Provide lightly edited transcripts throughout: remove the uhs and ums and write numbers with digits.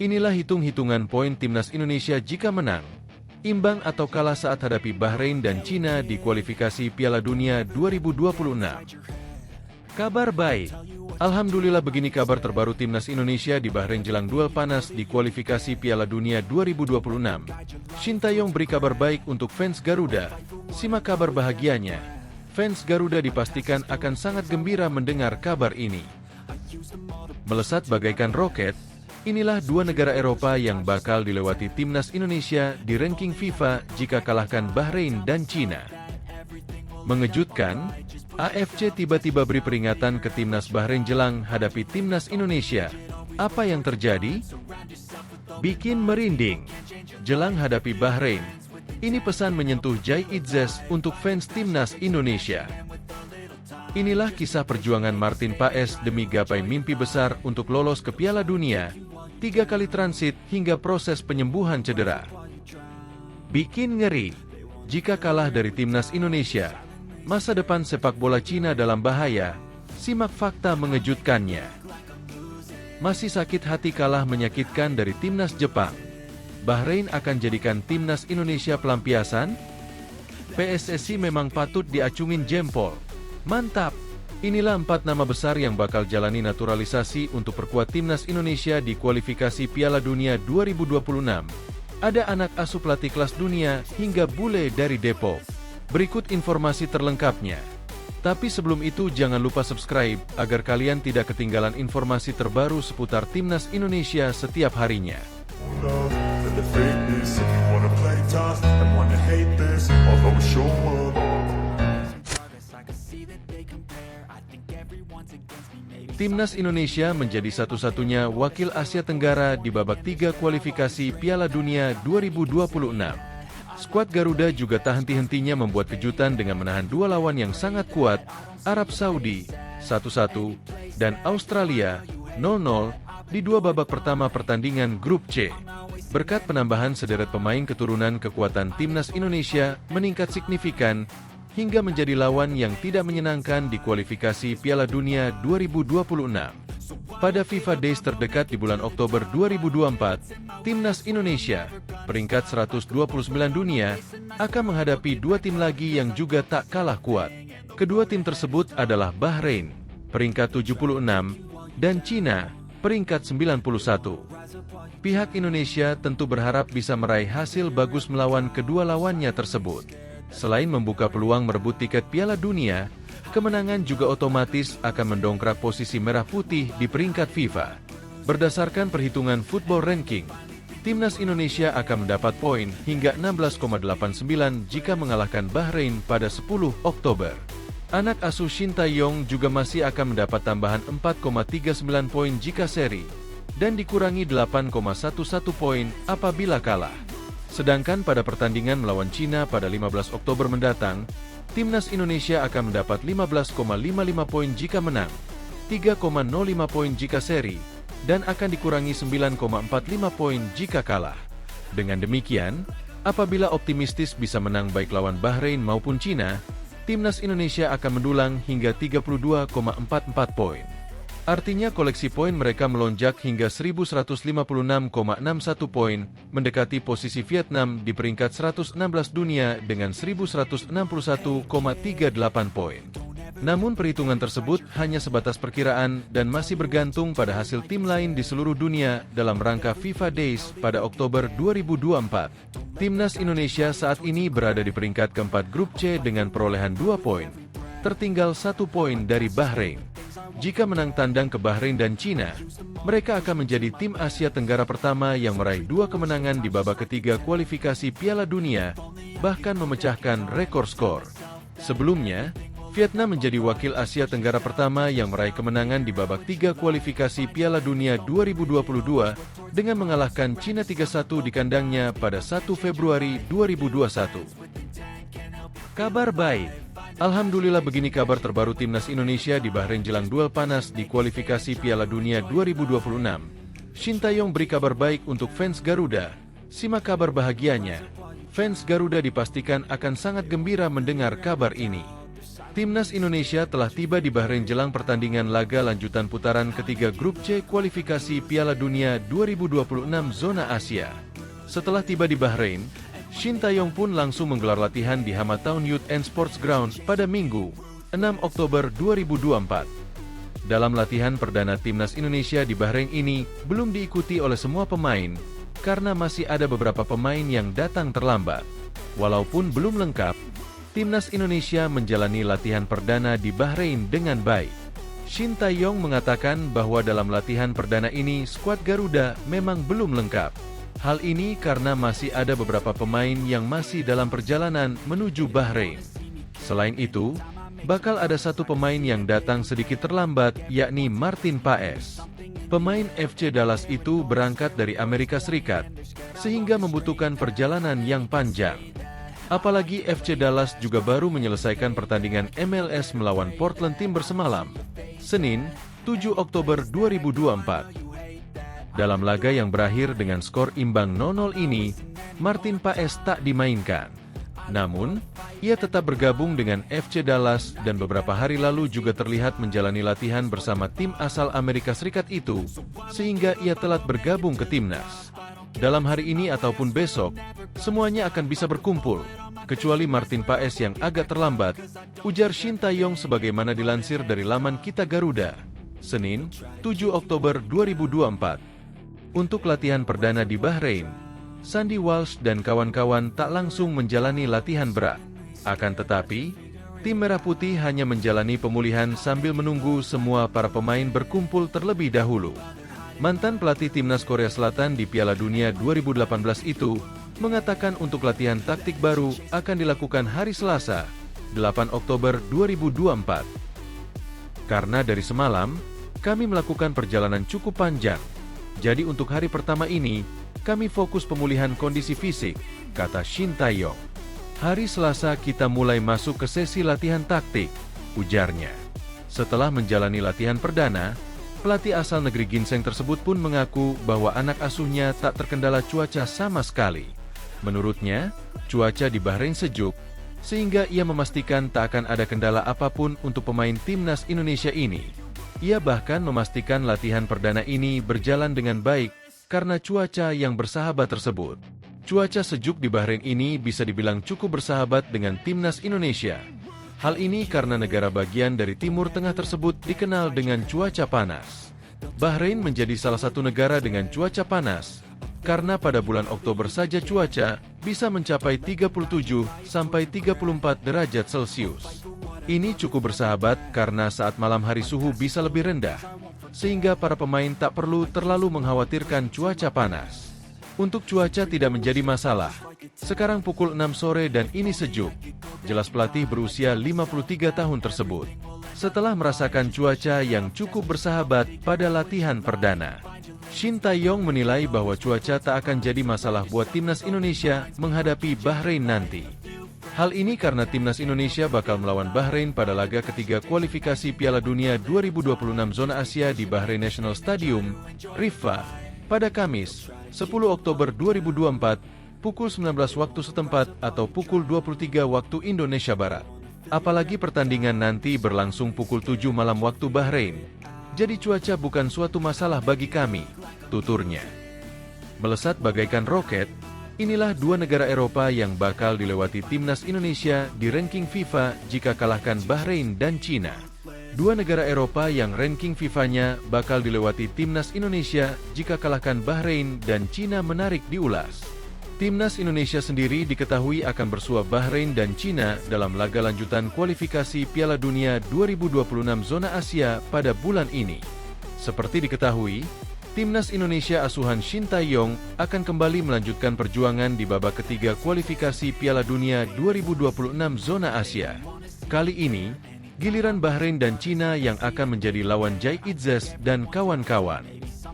Inilah hitung-hitungan poin timnas Indonesia jika menang, imbang atau kalah saat hadapi Bahrain dan Cina di kualifikasi Piala Dunia 2026. Kabar baik. Alhamdulillah, begini kabar terbaru timnas Indonesia di Bahrain jelang duel panas di kualifikasi Piala Dunia 2026. Shin Tae-yong beri kabar baik untuk fans Garuda. Simak kabar bahagianya. Fans Garuda dipastikan akan sangat gembira mendengar kabar ini. Melesat bagaikan roket, inilah dua negara Eropa yang bakal dilewati timnas Indonesia di ranking FIFA jika kalahkan Bahrain dan Cina. Mengejutkan, AFC tiba-tiba beri peringatan ke timnas Bahrain jelang hadapi timnas Indonesia. Apa yang terjadi? Bikin merinding. Jelang hadapi Bahrain. Ini pesan menyentuh Jai Itzes untuk fans timnas Indonesia. Inilah kisah perjuangan Martin Paes demi gapai mimpi besar untuk lolos ke Piala Dunia, 3 kali transit hingga proses penyembuhan cedera. Bikin ngeri. Jika kalah dari timnas Indonesia, masa depan sepak bola Cina dalam bahaya. Simak fakta mengejutkannya. Masih sakit hati kalah menyakitkan dari timnas Jepang. Bahrain akan jadikan timnas Indonesia pelampiasan? PSSI memang patut diacungin jempol. Mantap! Inilah 4 nama besar yang bakal jalani naturalisasi untuk perkuat timnas Indonesia di kualifikasi Piala Dunia 2026. Ada anak asuh pelatih kelas dunia hingga bule dari Depok. Berikut informasi terlengkapnya. Tapi sebelum itu jangan lupa subscribe agar kalian tidak ketinggalan informasi terbaru seputar timnas Indonesia setiap harinya. Timnas Indonesia menjadi satu-satunya wakil Asia Tenggara di babak 3 kualifikasi Piala Dunia 2026. Skuad Garuda juga tak henti-hentinya membuat kejutan dengan menahan 2 lawan yang sangat kuat, Arab Saudi 1-1 dan Australia 0-0 di 2 babak pertama pertandingan Grup C. Berkat penambahan sederet pemain, keturunan kekuatan timnas Indonesia meningkat signifikan hingga menjadi lawan yang tidak menyenangkan di kualifikasi Piala Dunia 2026. Pada FIFA Days terdekat di bulan Oktober 2024, timnas Indonesia, peringkat 129 dunia, akan menghadapi 2 tim lagi yang juga tak kalah kuat. Kedua tim tersebut adalah Bahrain, peringkat 76, dan Cina, peringkat 91. Pihak Indonesia tentu berharap bisa meraih hasil bagus melawan kedua lawannya tersebut. Selain membuka peluang merebut tiket Piala Dunia, kemenangan juga otomatis akan mendongkrak posisi merah putih di peringkat FIFA. Berdasarkan perhitungan Football Ranking, timnas Indonesia akan mendapat poin hingga 16,89 jika mengalahkan Bahrain pada 10 Oktober. Anak asuh Shin Tae-yong juga masih akan mendapat tambahan 4,39 poin jika seri, dan dikurangi 8,11 poin apabila kalah. Sedangkan pada pertandingan melawan Cina pada 15 Oktober mendatang, timnas Indonesia akan mendapat 15,55 poin jika menang, 3,05 poin jika seri, dan akan dikurangi 9,45 poin jika kalah. Dengan demikian, apabila optimistis bisa menang baik lawan Bahrain maupun Cina, timnas Indonesia akan mendulang hingga 32,44 poin. Artinya koleksi poin mereka melonjak hingga 1156,61 poin, mendekati posisi Vietnam di peringkat 116 dunia dengan 1161,38 poin. Namun perhitungan tersebut hanya sebatas perkiraan dan masih bergantung pada hasil tim lain di seluruh dunia dalam rangka FIFA Days pada Oktober 2024. Timnas Indonesia saat ini berada di peringkat keempat Grup C dengan perolehan 2 poin, tertinggal 1 poin dari Bahrain. Jika menang tandang ke Bahrain dan Cina, mereka akan menjadi tim Asia Tenggara pertama yang meraih 2 kemenangan di babak ketiga kualifikasi Piala Dunia, bahkan memecahkan rekor skor. Sebelumnya, Vietnam menjadi wakil Asia Tenggara pertama yang meraih kemenangan di babak 3 kualifikasi Piala Dunia 2022 dengan mengalahkan Cina 3-1 di kandangnya pada 1 Februari 2021. Kabar baik. Alhamdulillah, begini kabar terbaru timnas Indonesia di Bahrain jelang duel panas di kualifikasi Piala Dunia 2026. Shin Tae-yong beri kabar baik untuk fans Garuda. Simak kabar bahagianya. Fans Garuda dipastikan akan sangat gembira mendengar kabar ini. Timnas Indonesia telah tiba di Bahrain jelang pertandingan laga lanjutan putaran ketiga Grup C kualifikasi Piala Dunia 2026 zona Asia. Setelah tiba di Bahrain, Shin Tae-yong pun langsung menggelar latihan di Hamatown Youth and Sports Ground pada Minggu, 6 Oktober 2024. Dalam latihan perdana Timnas Indonesia di Bahrain ini belum diikuti oleh semua pemain, karena masih ada beberapa pemain yang datang terlambat. Walaupun belum lengkap, Timnas Indonesia menjalani latihan perdana di Bahrain dengan baik. Shin Tae-yong mengatakan bahwa dalam latihan perdana ini skuad Garuda memang belum lengkap. Hal ini karena masih ada beberapa pemain yang masih dalam perjalanan menuju Bahrain. Selain itu, bakal ada satu pemain yang datang sedikit terlambat, yakni Martin Paes. Pemain FC Dallas itu berangkat dari Amerika Serikat, sehingga membutuhkan perjalanan yang panjang. Apalagi FC Dallas juga baru menyelesaikan pertandingan MLS melawan Portland Timbers semalam, Senin, 7 Oktober 2024. Dalam laga yang berakhir dengan skor imbang 0-0 ini, Martin Paes tak dimainkan. Namun, ia tetap bergabung dengan FC Dallas dan beberapa hari lalu juga terlihat menjalani latihan bersama tim asal Amerika Serikat itu, sehingga ia telat bergabung ke timnas. Dalam hari ini ataupun besok, semuanya akan bisa berkumpul, kecuali Martin Paes yang agak terlambat, ujar Shin Tae-yong sebagaimana dilansir dari laman Kita Garuda, Senin, 7 Oktober 2024. Untuk latihan perdana di Bahrain, Sandy Walsh dan kawan-kawan tak langsung menjalani latihan berat. Akan tetapi, tim Merah Putih hanya menjalani pemulihan sambil menunggu semua para pemain berkumpul terlebih dahulu. Mantan pelatih Timnas Korea Selatan di Piala Dunia 2018 itu mengatakan untuk latihan taktik baru akan dilakukan hari Selasa, 8 Oktober 2024. Karena dari semalam, kami melakukan perjalanan cukup panjang. Jadi untuk hari pertama ini, kami fokus pemulihan kondisi fisik, kata Shin Tae-yong. Hari Selasa kita mulai masuk ke sesi latihan taktik, ujarnya. Setelah menjalani latihan perdana, pelatih asal negeri ginseng tersebut pun mengaku bahwa anak asuhnya tak terkendala cuaca sama sekali. Menurutnya, cuaca di Bahrain sejuk, sehingga ia memastikan tak akan ada kendala apapun untuk pemain Timnas Indonesia ini. Ia bahkan memastikan latihan perdana ini berjalan dengan baik karena cuaca yang bersahabat tersebut. Cuaca sejuk di Bahrain ini bisa dibilang cukup bersahabat dengan Timnas Indonesia. Hal ini karena negara bagian dari Timur Tengah tersebut dikenal dengan cuaca panas. Bahrain menjadi salah satu negara dengan cuaca panas, karena pada bulan Oktober saja cuaca bisa mencapai 37 sampai 34 derajat Celcius. Ini cukup bersahabat karena saat malam hari suhu bisa lebih rendah, sehingga para pemain tak perlu terlalu mengkhawatirkan cuaca panas. Untuk cuaca tidak menjadi masalah. Sekarang pukul 6 sore dan ini sejuk, jelas pelatih berusia 53 tahun tersebut. Setelah merasakan cuaca yang cukup bersahabat pada latihan perdana, Shin Tae-yong menilai bahwa cuaca tak akan jadi masalah buat Timnas Indonesia menghadapi Bahrain nanti. Hal ini karena Timnas Indonesia bakal melawan Bahrain pada laga ketiga kualifikasi Piala Dunia 2026 zona Asia di Bahrain National Stadium, Riffa, pada Kamis, 10 Oktober 2024, pukul 19 waktu setempat atau pukul 23 waktu Indonesia Barat. Apalagi pertandingan nanti berlangsung pukul 7 malam waktu Bahrain. Jadi cuaca bukan suatu masalah bagi kami, tuturnya. Melesat bagaikan roket, inilah dua negara Eropa yang bakal dilewati Timnas Indonesia di ranking FIFA jika kalahkan Bahrain dan Cina. Dua negara Eropa yang ranking FIFA-nya bakal dilewati Timnas Indonesia jika kalahkan Bahrain dan Cina menarik diulas. Timnas Indonesia sendiri diketahui akan bersua Bahrain dan Cina dalam laga lanjutan kualifikasi Piala Dunia 2026 zona Asia pada bulan ini. Seperti diketahui, Timnas Indonesia asuhan Shin Tae-yong akan kembali melanjutkan perjuangan di babak ketiga kualifikasi Piala Dunia 2026 zona Asia. Kali ini, giliran Bahrain dan Cina yang akan menjadi lawan Jai Itzes dan kawan-kawan.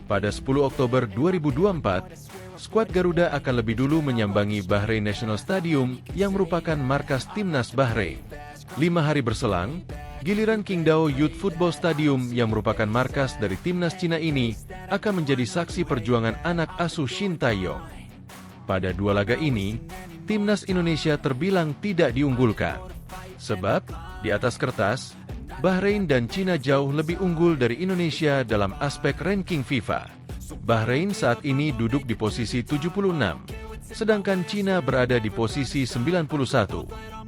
Pada 10 Oktober 2024, skuad Garuda akan lebih dulu menyambangi Bahrain National Stadium yang merupakan markas Timnas Bahrain. 5 hari berselang, giliran Qingdao Youth Football Stadium yang merupakan markas dari Timnas Cina ini akan menjadi saksi perjuangan anak asuh Shin Tae-yong. Pada dua laga ini, Timnas Indonesia terbilang tidak diunggulkan. Sebab, di atas kertas, Bahrain dan Cina jauh lebih unggul dari Indonesia dalam aspek ranking FIFA. Bahrain saat ini duduk di posisi 76, sedangkan Cina berada di posisi 91.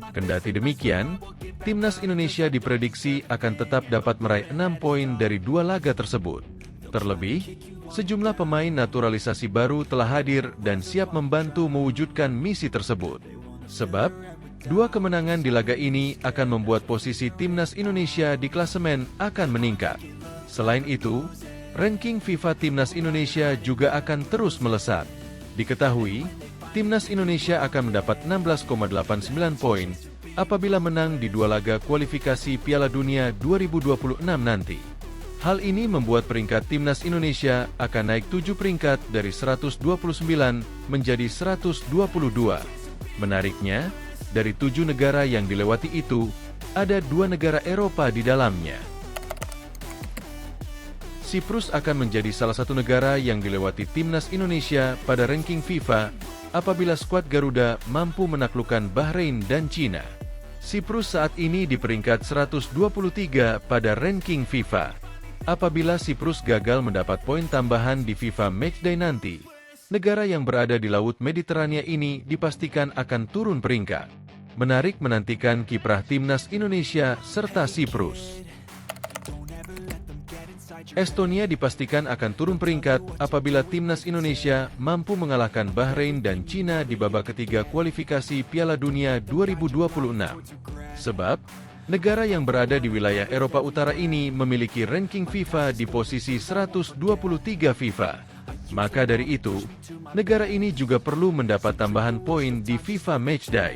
Kendati demikian, timnas Indonesia diprediksi akan tetap dapat meraih 6 poin dari 2 laga tersebut. Terlebih, sejumlah pemain naturalisasi baru telah hadir dan siap membantu mewujudkan misi tersebut. Sebab, 2 kemenangan di laga ini akan membuat posisi timnas Indonesia di klasemen akan meningkat. Selain itu, ranking FIFA timnas Indonesia juga akan terus melesat. Diketahui, timnas Indonesia akan mendapat 16,89 poin apabila menang di 2 laga kualifikasi Piala Dunia 2026 nanti. Hal ini membuat peringkat timnas Indonesia akan naik 7 peringkat dari 129 menjadi 122. Menariknya, dari 7 negara yang dilewati itu, ada 2 negara Eropa di dalamnya. Siprus akan menjadi salah satu negara yang dilewati timnas Indonesia pada ranking FIFA apabila skuad Garuda mampu menaklukkan Bahrain dan Cina. Siprus saat ini di peringkat 123 pada ranking FIFA. Apabila Siprus gagal mendapat poin tambahan di FIFA Matchday nanti, negara yang berada di Laut Mediterania ini dipastikan akan turun peringkat. Menarik menantikan kiprah timnas Indonesia serta Siprus. Estonia dipastikan akan turun peringkat apabila timnas Indonesia mampu mengalahkan Bahrain dan Cina di babak ketiga kualifikasi Piala Dunia 2026. Sebab, negara yang berada di wilayah Eropa Utara ini memiliki ranking FIFA di posisi 123 FIFA. Maka dari itu, negara ini juga perlu mendapat tambahan poin di FIFA Matchday.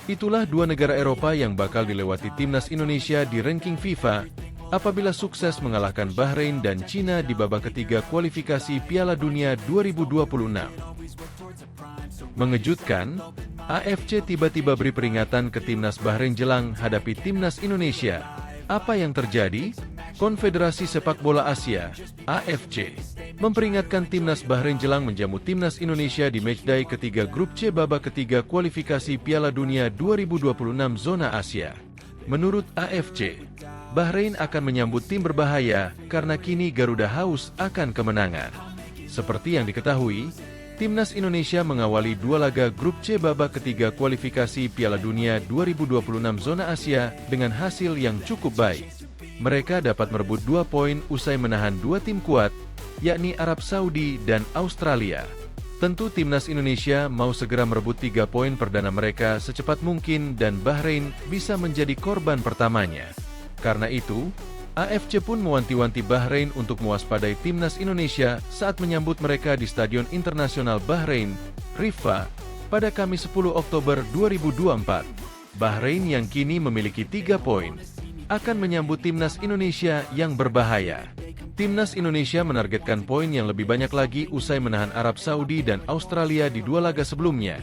Itulah 2 negara Eropa yang bakal dilewati timnas Indonesia di ranking FIFA apabila sukses mengalahkan Bahrain dan Cina di babak ketiga kualifikasi Piala Dunia 2026. Mengejutkan, AFC tiba-tiba beri peringatan ke timnas Bahrain jelang hadapi timnas Indonesia. Apa yang terjadi? Konfederasi Sepak Bola Asia, AFC, memperingatkan timnas Bahrain jelang menjamu timnas Indonesia di matchday ketiga grup C babak ketiga kualifikasi Piala Dunia 2026 zona Asia. Menurut AFC, Bahrain akan menyambut tim berbahaya karena kini Garuda haus akan kemenangan. Seperti yang diketahui, timnas Indonesia mengawali 2 laga grup C babak ketiga kualifikasi Piala Dunia 2026 zona Asia dengan hasil yang cukup baik. Mereka dapat merebut 2 poin usai menahan 2 tim kuat, yakni Arab Saudi dan Australia. Tentu timnas Indonesia mau segera merebut 3 poin perdana mereka secepat mungkin dan Bahrain bisa menjadi korban pertamanya. Karena itu, AFC pun mewanti-wanti Bahrain untuk mewaspadai timnas Indonesia saat menyambut mereka di Stadion Internasional Bahrain, Riffa, pada Kamis 10 Oktober 2024. Bahrain yang kini memiliki 3 poin akan menyambut timnas Indonesia yang berbahaya. Timnas Indonesia menargetkan poin yang lebih banyak lagi usai menahan Arab Saudi dan Australia di 2 laga sebelumnya.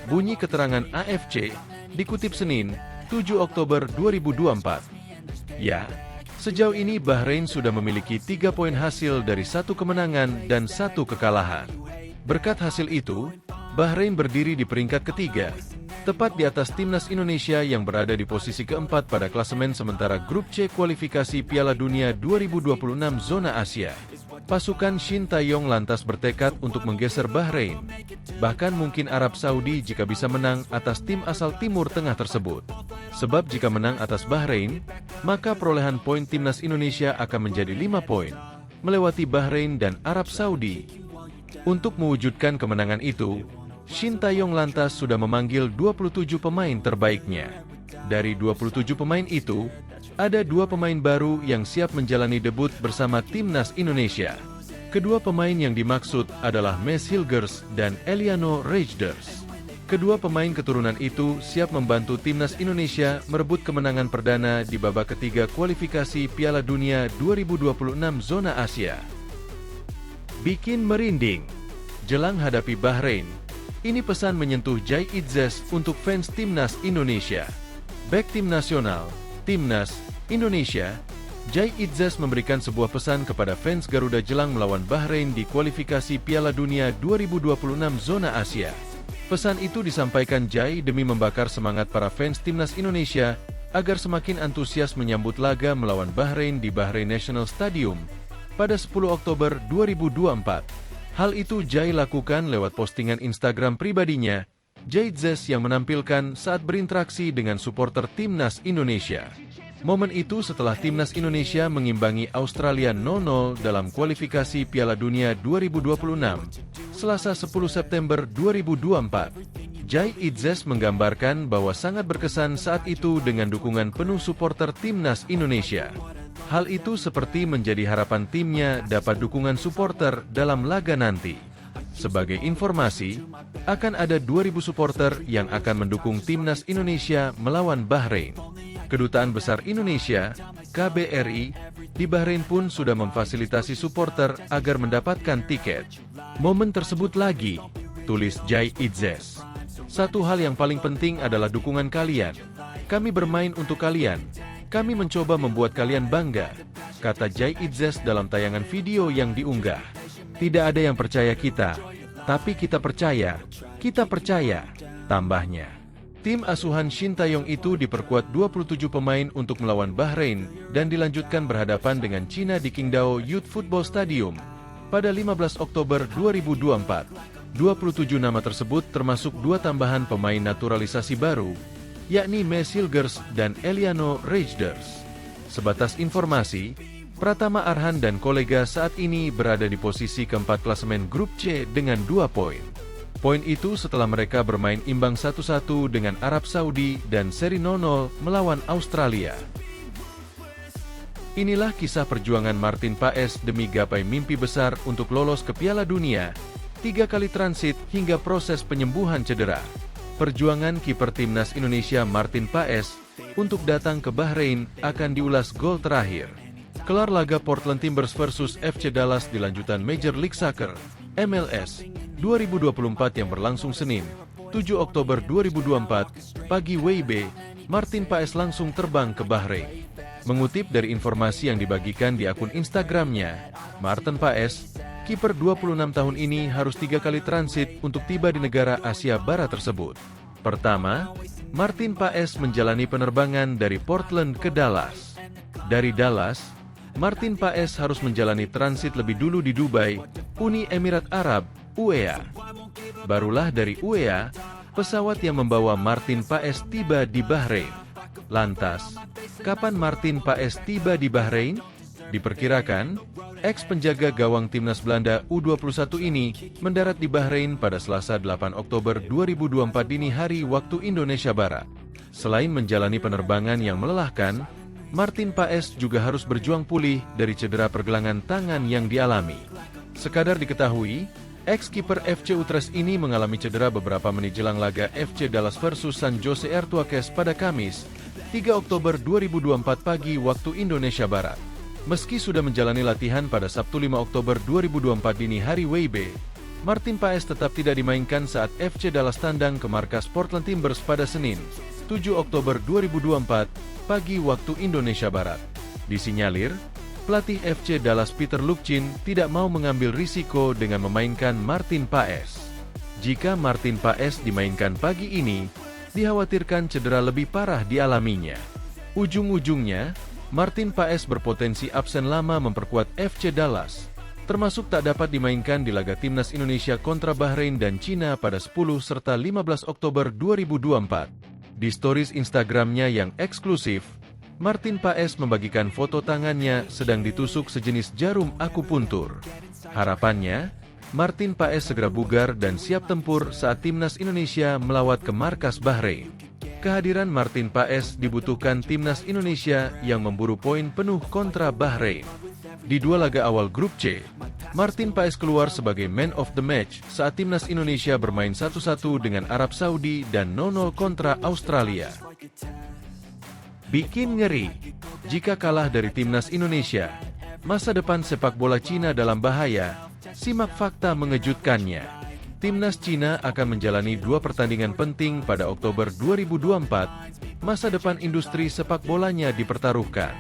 Bunyi keterangan AFC, dikutip Senin, 7 Oktober 2024. Ya, sejauh ini Bahrain sudah memiliki 3 poin hasil dari 1 kemenangan dan 1 kekalahan. Berkat hasil itu, Bahrain berdiri di peringkat ketiga, tepat di atas timnas Indonesia yang berada di posisi keempat pada klasemen sementara grup C kualifikasi Piala Dunia 2026 zona Asia. Pasukan Shin Tae-yong lantas bertekad untuk menggeser Bahrain. Bahkan mungkin Arab Saudi jika bisa menang atas tim asal Timur Tengah tersebut. Sebab jika menang atas Bahrain, maka perolehan poin timnas Indonesia akan menjadi 5 poin, melewati Bahrain dan Arab Saudi. Untuk mewujudkan kemenangan itu, Shin Tae-yong lantas sudah memanggil 27 pemain terbaiknya. Dari 27 pemain itu, ada 2 pemain baru yang siap menjalani debut bersama timnas Indonesia. Kedua pemain yang dimaksud adalah Mads Hilgers dan Eliano Reijnders. Kedua pemain keturunan itu siap membantu timnas Indonesia merebut kemenangan perdana di babak ketiga kualifikasi Piala Dunia 2026 zona Asia. Bikin merinding jelang hadapi Bahrain. Ini pesan menyentuh Jai Itzes untuk fans timnas Indonesia. Bek tim nasional, timnas Indonesia, Jai Itzes memberikan sebuah pesan kepada fans Garuda jelang melawan Bahrain di kualifikasi Piala Dunia 2026 zona Asia. Pesan itu disampaikan Jai demi membakar semangat para fans timnas Indonesia agar semakin antusias menyambut laga melawan Bahrain di Bahrain National Stadium pada 10 Oktober 2024. Hal itu Jai lakukan lewat postingan Instagram pribadinya, Jaitzes, yang menampilkan saat berinteraksi dengan supporter Timnas Indonesia. Momen itu setelah Timnas Indonesia mengimbangi Australia 0-0 dalam kualifikasi Piala Dunia 2026, Selasa 10 September 2024. Jaitzes menggambarkan bahwa sangat berkesan saat itu dengan dukungan penuh supporter Timnas Indonesia. Hal itu seperti menjadi harapan timnya dapat dukungan supporter dalam laga nanti. Sebagai informasi, akan ada 2.000 supporter yang akan mendukung Timnas Indonesia melawan Bahrain. Kedutaan Besar Indonesia, KBRI, di Bahrain pun sudah memfasilitasi supporter agar mendapatkan tiket. Momen tersebut lagi, tulis Jaitzes. Satu hal yang paling penting adalah dukungan kalian. Kami bermain untuk kalian. Kami mencoba membuat kalian bangga, kata Jaitzes dalam tayangan video yang diunggah. Tidak ada yang percaya kita, tapi kita percaya, tambahnya. Tim asuhan Shin Tae-yong itu diperkuat 27 pemain untuk melawan Bahrain dan dilanjutkan berhadapan dengan Cina di Qingdao Youth Football Stadium pada 15 Oktober 2024. 27 nama tersebut termasuk 2 tambahan pemain naturalisasi baru, yakni Mes Hilgers dan Eliano Rejders. Sebatas informasi, Pratama Arhan dan kolega saat ini berada di posisi keempat klasemen grup C dengan 2 poin. Poin itu setelah mereka bermain imbang 1-1 dengan Arab Saudi dan seri 0-0 melawan Australia. Inilah kisah perjuangan Martin Paes demi gapai mimpi besar untuk lolos ke Piala Dunia, 3 kali transit hingga proses penyembuhan cedera. Perjuangan kiper Timnas Indonesia Martin Paes untuk datang ke Bahrain akan diulas gol terakhir. Kelar laga Portland Timbers versus FC Dallas di lanjutan Major League Soccer, MLS, 2024 yang berlangsung Senin, 7 Oktober 2024, pagi WIB, Martin Paes langsung terbang ke Bahrain. Mengutip dari informasi yang dibagikan di akun Instagramnya, Martin Paes, kiper 26 tahun ini harus 3 kali transit untuk tiba di negara Asia Barat tersebut. Pertama, Martin Paes menjalani penerbangan dari Portland ke Dallas. Dari Dallas, Martin Paes harus menjalani transit lebih dulu di Dubai, Uni Emirat Arab, UEA. Barulah dari UEA, pesawat yang membawa Martin Paes tiba di Bahrain. Lantas, kapan Martin Paes tiba di Bahrain? Diperkirakan, ex-penjaga gawang Timnas Belanda U21 ini mendarat di Bahrain pada Selasa 8 Oktober 2024 dini hari waktu Indonesia Barat. Selain menjalani penerbangan yang melelahkan, Martin Paes juga harus berjuang pulih dari cedera pergelangan tangan yang dialami. Sekadar diketahui, ex-kiper FC Utrecht ini mengalami cedera beberapa menit jelang laga FC Dallas versus San Jose Earthquakes pada Kamis, 3 Oktober 2024 pagi waktu Indonesia Barat. Meski sudah menjalani latihan pada Sabtu 5 Oktober 2024 dini hari WIB, Martin Paes tetap tidak dimainkan saat FC Dallas tandang ke markas Portland Timbers pada Senin, 7 Oktober 2024 pagi waktu Indonesia Barat. Disinyalir, pelatih FC Dallas Peter Lukchin tidak mau mengambil risiko dengan memainkan Martin Paes. Jika Martin Paes dimainkan pagi ini, dikhawatirkan cedera lebih parah dialaminya. Ujung-ujungnya, Martin Paes berpotensi absen lama memperkuat FC Dallas, termasuk tak dapat dimainkan di laga Timnas Indonesia kontra Bahrain dan Cina pada 10 serta 15 Oktober 2024. Di stories Instagramnya yang eksklusif, Martin Paes membagikan foto tangannya sedang ditusuk sejenis jarum akupuntur. Harapannya, Martin Paes segera bugar dan siap tempur saat Timnas Indonesia melawat ke markas Bahrain. Kehadiran Martin Paes dibutuhkan Timnas Indonesia yang memburu poin penuh kontra Bahrain. Di 2 laga awal grup C, Martin Paes keluar sebagai man of the match saat Timnas Indonesia bermain 1-1 dengan Arab Saudi dan 0-0 kontra Australia. Bikin ngeri, jika kalah dari Timnas Indonesia, masa depan sepak bola Cina dalam bahaya. Simak fakta mengejutkannya. Timnas Cina akan menjalani 2 pertandingan penting pada Oktober 2024. Masa depan industri sepak bolanya dipertaruhkan.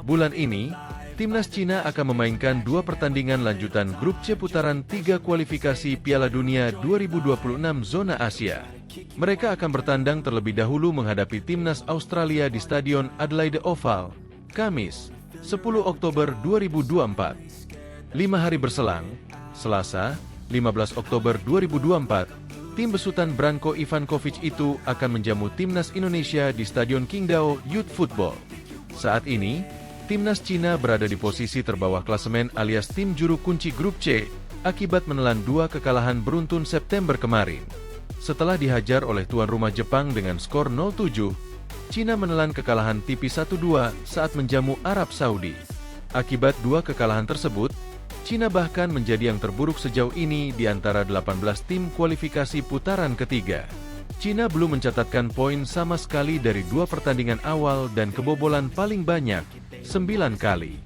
Bulan ini, Timnas Cina akan memainkan 2 pertandingan lanjutan grup C putaran 3 kualifikasi Piala Dunia 2026 zona Asia. Mereka akan bertandang terlebih dahulu menghadapi timnas Australia di Stadion Adelaide Oval, Kamis, 10 Oktober 2024. 5 hari berselang, Selasa, 15 Oktober 2024, tim besutan Branko Ivankovic itu akan menjamu timnas Indonesia di Stadion Qingdao Youth Football. Saat ini, timnas Cina berada di posisi terbawah klasemen alias tim juru kunci grup C akibat menelan 2 kekalahan beruntun September kemarin. Setelah dihajar oleh tuan rumah Jepang dengan skor 0-7, Cina menelan kekalahan tipis 1-2 saat menjamu Arab Saudi. Akibat 2 kekalahan tersebut, Cina bahkan menjadi yang terburuk sejauh ini di antara 18 tim kualifikasi putaran ketiga. Cina belum mencatatkan poin sama sekali dari 2 pertandingan awal dan kebobolan paling banyak, 9 kali.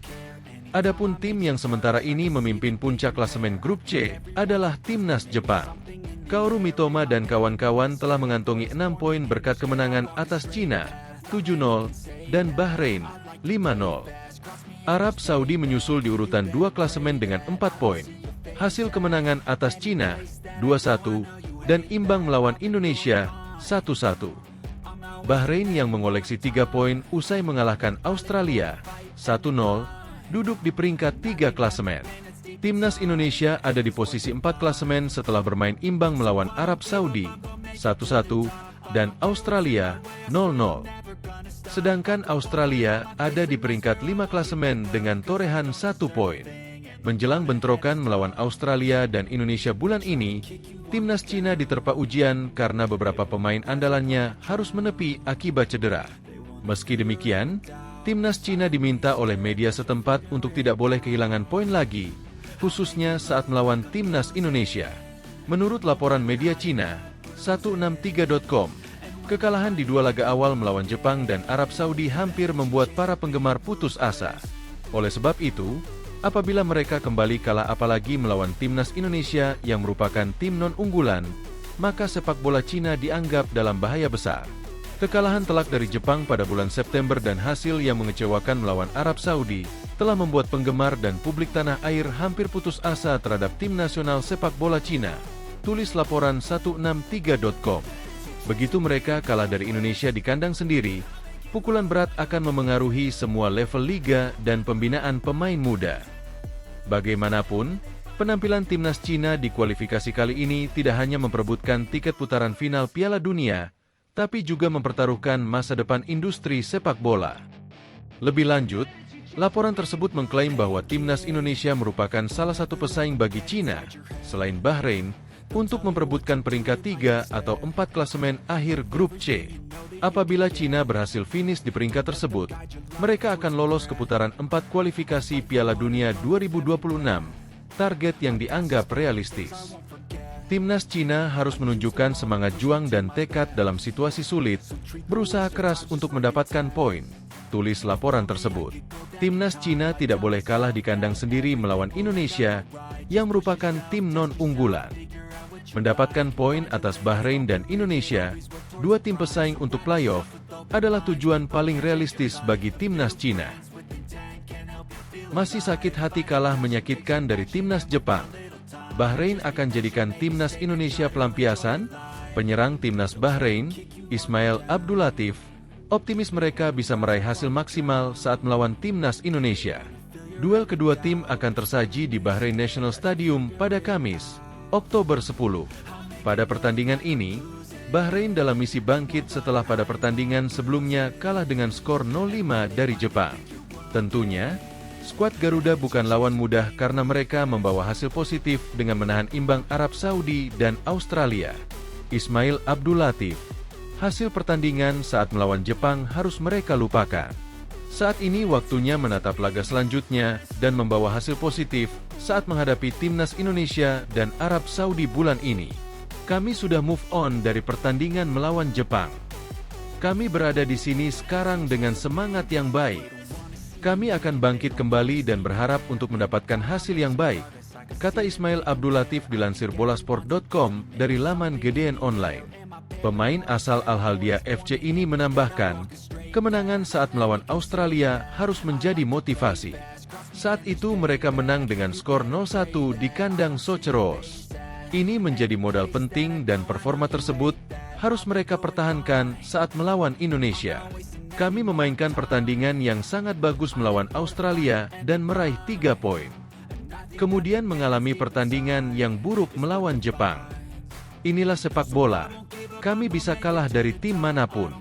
Adapun tim yang sementara ini memimpin puncak klasemen grup C adalah timnas Jepang. Kaoru Mitoma dan kawan-kawan telah mengantongi 6 poin berkat kemenangan atas Cina, 7-0, dan Bahrain, 5-0. Arab Saudi menyusul di urutan 2 klasemen dengan 4 poin. Hasil kemenangan atas Cina, 2-1, dan imbang melawan Indonesia, 1-1. Bahrain yang mengoleksi 3 poin usai mengalahkan Australia, 1-0, duduk di peringkat 3 klasemen. Timnas Indonesia ada di posisi 4 klasemen setelah bermain imbang melawan Arab Saudi, 1-1, dan Australia, 0-0. Sedangkan Australia ada di peringkat 5 klasemen dengan torehan 1 poin. Menjelang bentrokan melawan Australia dan Indonesia bulan ini, timnas Cina diterpa ujian karena beberapa pemain andalannya harus menepi akibat cedera. Meski demikian, timnas Cina diminta oleh media setempat untuk tidak boleh kehilangan poin lagi, khususnya saat melawan timnas Indonesia. Menurut laporan media Cina, 163.com, kekalahan di 2 laga awal melawan Jepang dan Arab Saudi hampir membuat para penggemar putus asa. Oleh sebab itu, apabila mereka kembali kalah apalagi melawan timnas Indonesia yang merupakan tim non-unggulan, maka sepak bola Cina dianggap dalam bahaya besar. Kekalahan telak dari Jepang pada bulan September dan hasil yang mengecewakan melawan Arab Saudi telah membuat penggemar dan publik tanah air hampir putus asa terhadap tim nasional sepak bola Cina, tulis laporan 163.com. Begitu mereka kalah dari Indonesia di kandang sendiri, pukulan berat akan memengaruhi semua level liga dan pembinaan pemain muda. Bagaimanapun, penampilan timnas Cina di kualifikasi kali ini tidak hanya memperebutkan tiket putaran final Piala Dunia, tapi juga mempertaruhkan masa depan industri sepak bola. Lebih lanjut, laporan tersebut mengklaim bahwa timnas Indonesia merupakan salah satu pesaing bagi Cina, selain Bahrain, untuk memperebutkan peringkat 3 atau 4 klasemen akhir grup C. Apabila Cina berhasil finish di peringkat tersebut, mereka akan lolos ke putaran 4 kualifikasi Piala Dunia 2026, target yang dianggap realistis. Timnas Cina harus menunjukkan semangat juang dan tekad dalam situasi sulit, berusaha keras untuk mendapatkan poin, tulis laporan tersebut. Timnas Cina tidak boleh kalah di kandang sendiri melawan Indonesia, yang merupakan tim non-unggulan. Mendapatkan poin atas Bahrain dan Indonesia, 2 tim pesaing untuk playoff, adalah tujuan paling realistis bagi timnas Cina. Masih sakit hati kalah menyakitkan dari timnas Jepang. Bahrain akan jadikan timnas Indonesia pelampiasan. Penyerang timnas Bahrain, Ismail Abdulatif, optimis mereka bisa meraih hasil maksimal saat melawan timnas Indonesia. Duel kedua tim akan tersaji di Bahrain National Stadium pada Kamis, Oktober 10. Pada pertandingan ini, Bahrain dalam misi bangkit setelah pada pertandingan sebelumnya kalah dengan skor 0-5 dari Jepang. Tentunya, skuad Garuda bukan lawan mudah karena mereka membawa hasil positif dengan menahan imbang Arab Saudi dan Australia. Ismail Abdulatif, hasil pertandingan saat melawan Jepang harus mereka lupakan. Saat ini waktunya menatap laga selanjutnya dan membawa hasil positif saat menghadapi timnas Indonesia dan Arab Saudi bulan ini. Kami sudah move on dari pertandingan melawan Jepang. Kami berada di sini sekarang dengan semangat yang baik. Kami akan bangkit kembali dan berharap untuk mendapatkan hasil yang baik, kata Ismail Abdulatif dilansir bolasport.com dari laman GDN Online. Pemain asal Al-Haldiyah FC ini menambahkan, kemenangan saat melawan Australia harus menjadi motivasi. Saat itu mereka menang dengan skor 0-1 di kandang Socheros. Ini menjadi modal penting dan performa tersebut harus mereka pertahankan saat melawan Indonesia. Kami memainkan pertandingan yang sangat bagus melawan Australia dan meraih 3 poin. Kemudian mengalami pertandingan yang buruk melawan Jepang. Inilah sepak bola. Kami bisa kalah dari tim manapun.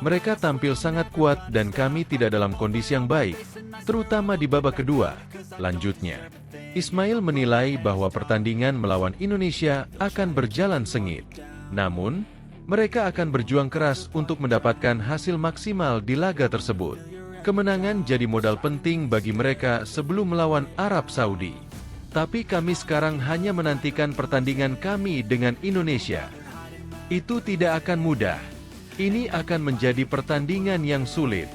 Mereka tampil sangat kuat dan kami tidak dalam kondisi yang baik, terutama di babak kedua. Lanjutnya, Ismail menilai bahwa pertandingan melawan Indonesia akan berjalan sengit. Namun, mereka akan berjuang keras untuk mendapatkan hasil maksimal di laga tersebut. Kemenangan jadi modal penting bagi mereka sebelum melawan Arab Saudi. Tapi kami sekarang hanya menantikan pertandingan kami dengan Indonesia. Itu tidak akan mudah. Ini akan menjadi pertandingan yang sulit.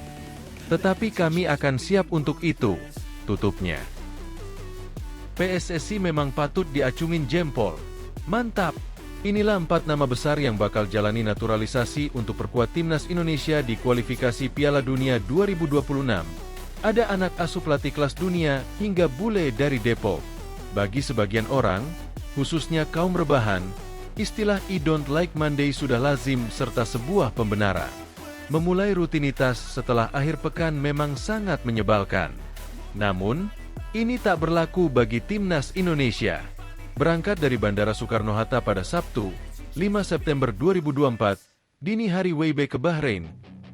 Tetapi kami akan siap untuk itu, tutupnya. PSSI memang patut diacungin jempol. Mantap! Inilah 4 nama besar yang bakal jalani naturalisasi untuk perkuat timnas Indonesia di kualifikasi Piala Dunia 2026. Ada anak asuh pelatih kelas dunia hingga bule dari Depok. Bagi sebagian orang, khususnya kaum rebahan, istilah "I don't like Monday" sudah lazim serta sebuah pembenaran. Memulai rutinitas setelah akhir pekan memang sangat menyebalkan. Namun, ini tak berlaku bagi timnas Indonesia. Berangkat dari Bandara Soekarno-Hatta pada Sabtu, 5 September 2024, dini hari WIB ke Bahrain,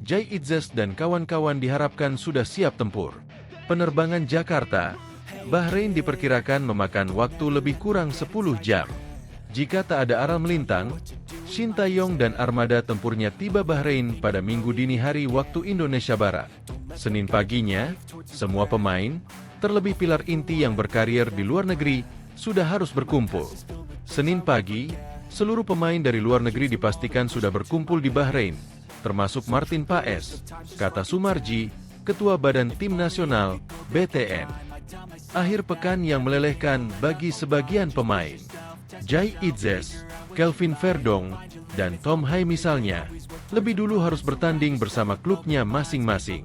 Jai Idzes dan kawan-kawan diharapkan sudah siap tempur. Penerbangan Jakarta, Bahrain diperkirakan memakan waktu lebih kurang 10 jam. Jika tak ada aral melintang, Shin Tae-yong dan armada tempurnya tiba Bahrain pada Minggu dini hari waktu Indonesia Barat. Senin paginya, semua pemain, terlebih pilar inti yang berkarier di luar negeri, sudah harus berkumpul. Senin pagi, seluruh pemain dari luar negeri dipastikan sudah berkumpul di Bahrain, termasuk Martin Paes, kata Sumarji, Ketua Badan Tim Nasional, BTN. Akhir pekan yang melelehkan bagi sebagian pemain. Jai Idzes, Kelvin Verdong, dan Tom Hai misalnya, lebih dulu harus bertanding bersama klubnya masing-masing.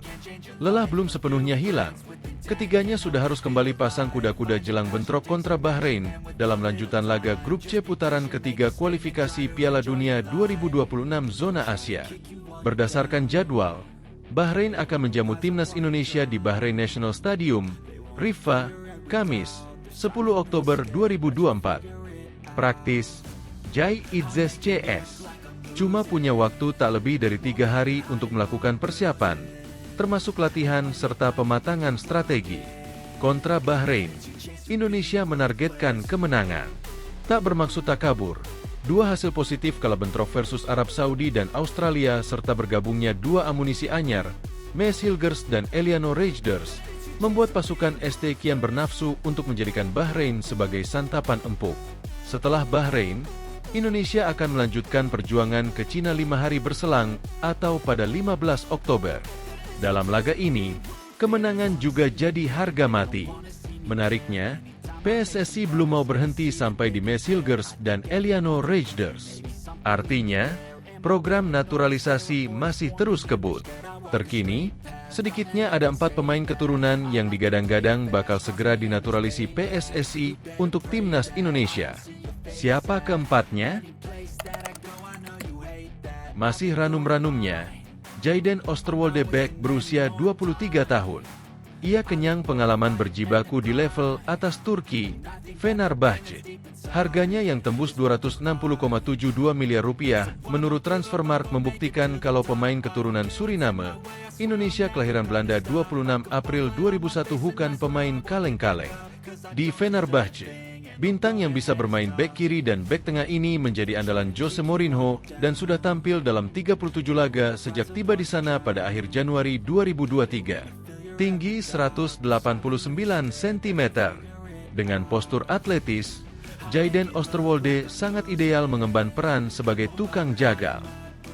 Lelah belum sepenuhnya hilang. Ketiganya sudah harus kembali pasang kuda-kuda jelang bentrok kontra Bahrain dalam lanjutan laga Grup C putaran ketiga kualifikasi Piala Dunia 2026 Zona Asia. Berdasarkan jadwal, Bahrain akan menjamu timnas Indonesia di Bahrain National Stadium, Riffa, Kamis, 10 Oktober 2024. Praktis, Jai Idzes CS cuma punya waktu tak lebih dari 3 hari untuk melakukan persiapan, termasuk latihan serta pematangan strategi. Kontra Bahrain, Indonesia menargetkan kemenangan. Tak bermaksud takabur, 2 hasil positif kala bentrok versus Arab Saudi dan Australia serta bergabungnya 2 amunisi anyar, Mes Hilgers dan Eliano Rejders, membuat pasukan ST kian bernafsu untuk menjadikan Bahrain sebagai santapan empuk. Setelah Bahrain, Indonesia akan melanjutkan perjuangan ke Cina 5 hari berselang atau pada 15 Oktober. Dalam laga ini, kemenangan juga jadi harga mati. Menariknya, PSSI belum mau berhenti sampai di Mes Hilgers dan Eliano Rejders. Artinya, program naturalisasi masih terus kebut. Terkini, sedikitnya ada 4 pemain keturunan yang digadang-gadang bakal segera dinaturalisi PSSI untuk timnas Indonesia. Siapa keempatnya? Masih ranum-ranumnya, Jayden Osterwolde Beck berusia 23 tahun. Ia kenyang pengalaman berjibaku di level atas Turki, Fenerbahce. Harganya yang tembus 260,72 miliar rupiah, menurut Transfermarkt membuktikan kalau pemain keturunan Suriname, Indonesia kelahiran Belanda 26 April 2001 bukan pemain kaleng-kaleng. Di Fenerbahce, bintang yang bisa bermain bek kiri dan bek tengah ini menjadi andalan Jose Mourinho dan sudah tampil dalam 37 laga sejak tiba di sana pada akhir Januari 2023. Tinggi 189 cm. Dengan postur atletis, Jayden Osterwolde sangat ideal mengemban peran sebagai tukang jagal.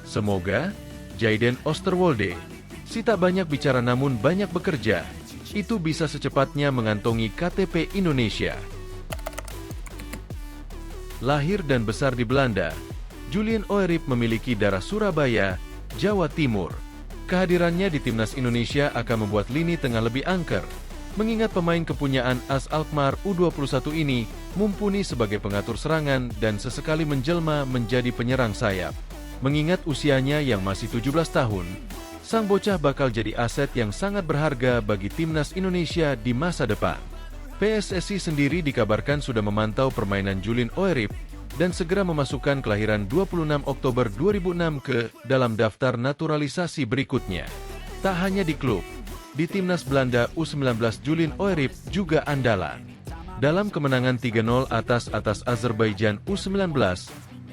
Semoga Jayden Osterwolde, si tak banyak bicara namun banyak bekerja, itu bisa secepatnya mengantongi KTP Indonesia. Lahir dan besar di Belanda, Julien Oerip memiliki darah Surabaya, Jawa Timur. Kehadirannya di timnas Indonesia akan membuat lini tengah lebih angker, mengingat pemain kepunyaan AS Alkmaar U21 ini mumpuni sebagai pengatur serangan dan sesekali menjelma menjadi penyerang sayap. Mengingat usianya yang masih 17 tahun, sang bocah bakal jadi aset yang sangat berharga bagi timnas Indonesia di masa depan. PSSI sendiri dikabarkan sudah memantau permainan Julian Oerip dan segera memasukkan kelahiran 26 Oktober 2006 ke dalam daftar naturalisasi berikutnya. Tak hanya di klub, di timnas Belanda U19 Julian Oerip juga andalan. Dalam kemenangan 3-0 atas Azerbaijan U19,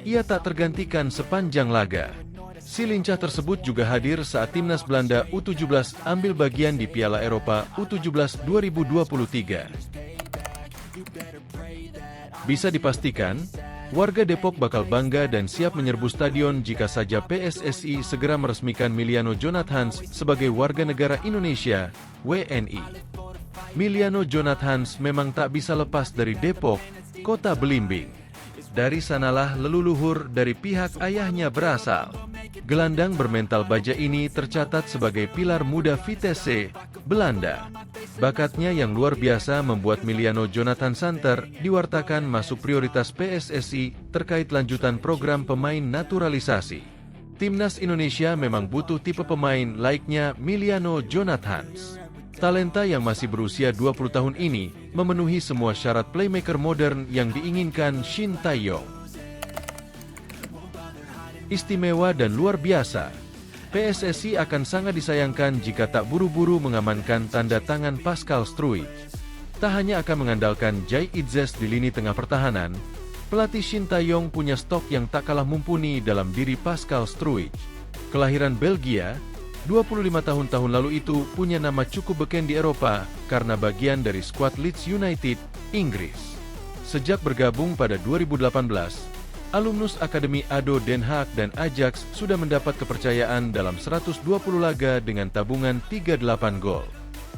ia tak tergantikan sepanjang laga. Si lincah tersebut juga hadir saat timnas Belanda U17 ambil bagian di Piala Eropa U17 2023. Bisa dipastikan, warga Depok bakal bangga dan siap menyerbu stadion jika saja PSSI segera meresmikan Miliano Jonathans sebagai warga negara Indonesia, WNI. Miliano Jonathans memang tak bisa lepas dari Depok, kota belimbing. Dari sanalah leluhur dari pihak ayahnya berasal. Gelandang bermental baja ini tercatat sebagai pilar muda Vitesse, Belanda. Bakatnya yang luar biasa membuat Miliano Jonathan Santer diwartakan masuk prioritas PSSI terkait lanjutan program pemain naturalisasi. Timnas Indonesia memang butuh tipe pemain laiknya Miliano Jonathans. Talenta yang masih berusia 20 tahun ini memenuhi semua syarat playmaker modern yang diinginkan Shin Tae-yong. Istimewa dan luar biasa, PSSI akan sangat disayangkan jika tak buru-buru mengamankan tanda tangan Pascal Struijk. Tak hanya akan mengandalkan Jai Itzes di lini tengah pertahanan, pelatih Shin Tae-yong punya stok yang tak kalah mumpuni dalam diri Pascal Struijk. Kelahiran Belgia, 25 tahun lalu itu punya nama cukup beken di Eropa karena bagian dari skuad Leeds United, Inggris. Sejak bergabung pada 2018, alumnus Akademi ADO Den Haag dan Ajax sudah mendapat kepercayaan dalam 120 laga dengan tabungan 38 gol.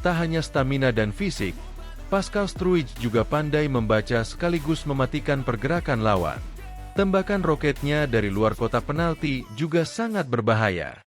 Tak hanya stamina dan fisik, Pascal Struijk juga pandai membaca sekaligus mematikan pergerakan lawan. Tembakan roketnya dari luar kotak penalti juga sangat berbahaya.